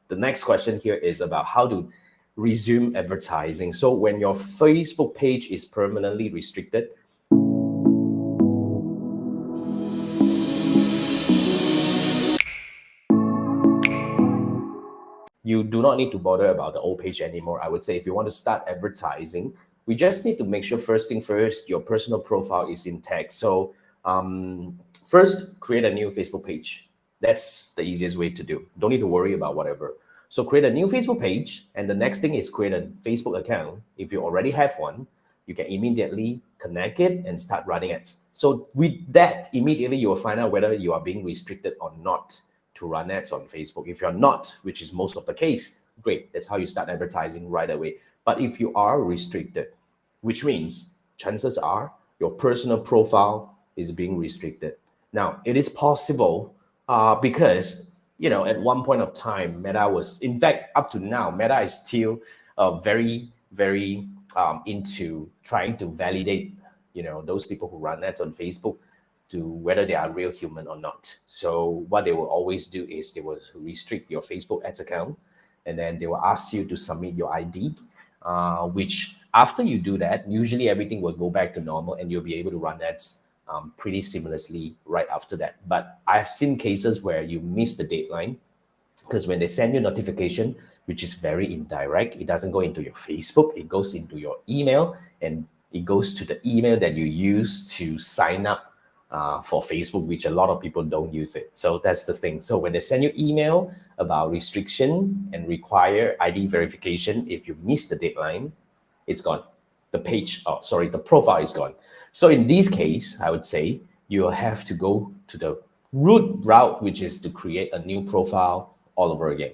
the next question here is about how to resume advertising. So when your Facebook page is permanently restricted, you do not need to bother about the old page anymore. I would say if you want to start advertising, we just need to make sure first thing first, your personal profile is intact. So first, create a new Facebook page. That's the easiest way to do. Don't need to worry about whatever. So create a new Facebook page. And the next thing is create a Facebook account. If you already have one, you can immediately connect it and start running ads. So with that, immediately you will find out whether you are being restricted or not to run ads on Facebook. If you're not, which is most of the case, great. That's how you start advertising right away. But if you are restricted, which means chances are your personal profile is being restricted. Now, it is possible because, at one point of time, Meta was, in fact, up to now, Meta is still very, very into trying to validate, those people who run ads on Facebook to whether they are real human or not. So what they will always do is they will restrict your Facebook ads account, and then they will ask you to submit your ID, which after you do that, usually everything will go back to normal and you'll be able to run ads pretty seamlessly right after that. But I've seen cases where you miss the deadline because when they send you notification, which is very indirect, it doesn't go into your Facebook, it goes into your email, and it goes to the email that you use to sign up for Facebook, which a lot of people don't use it. So that's the thing. So when they send you email about restriction and require ID verification, if you miss the deadline, it's gone. The profile is gone. So in this case, I would say you'll have to go to the route, which is to create a new profile all over again.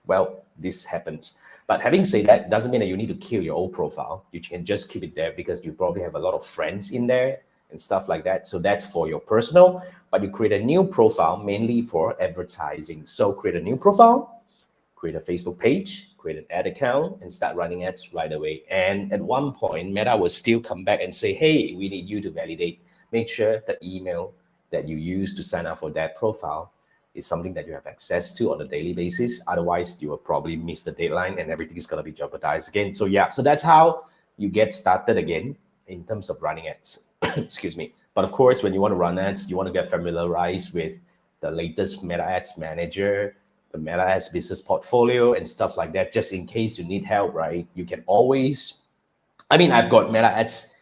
Well, this happens. But having said that, doesn't mean that you need to kill your old profile. You can just keep it there because you probably have a lot of friends in there and stuff like that. So that's for your personal, but you create a new profile mainly for advertising. So create a new profile, create a Facebook page, create an ad account, and start running ads right away. And at one point, Meta will still come back and say, hey, we need you to validate. Make sure the email that you use to sign up for that profile is something that you have access to on a daily basis. Otherwise, you will probably miss the deadline and everything is going to be jeopardized again. So yeah, so that's how you get started again in terms of running ads. Excuse me. But of course, when you want to run ads, you want to get familiarized with the latest Meta Ads Manager, the Meta Ads Business Portfolio, and stuff like that, just in case you need help, right? You can always, I've got Meta Ads,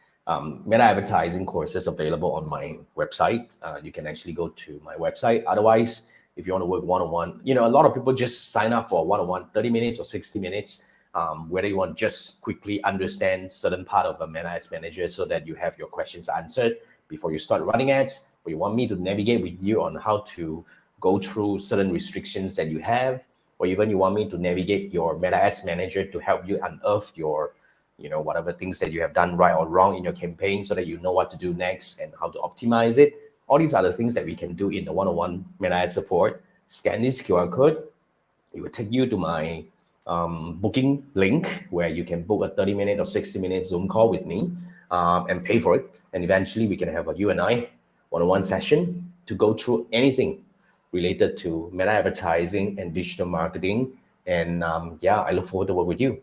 Meta advertising courses available on my website. You can actually go to my website. Otherwise, if you want to work one-on-one, a lot of people just sign up for a one-on-one, 30 minutes or 60 minutes. Whether you want to just quickly understand certain part of a Meta Ads Manager so that you have your questions answered before you start running ads, or you want me to navigate with you on how to go through certain restrictions that you have, or even you want me to navigate your Meta Ads Manager to help you unearth your, whatever things that you have done right or wrong in your campaign so that you know what to do next and how to optimize it. All these are the things that we can do in the one-on-one Meta Ads support. Scan this QR code. It will take you to my booking link where you can book a 30-minute or 60-minute Zoom call with me and pay for it. And eventually we can have a you and I one-on-one session to go through anything related to Meta advertising and digital marketing. And I look forward to work with you.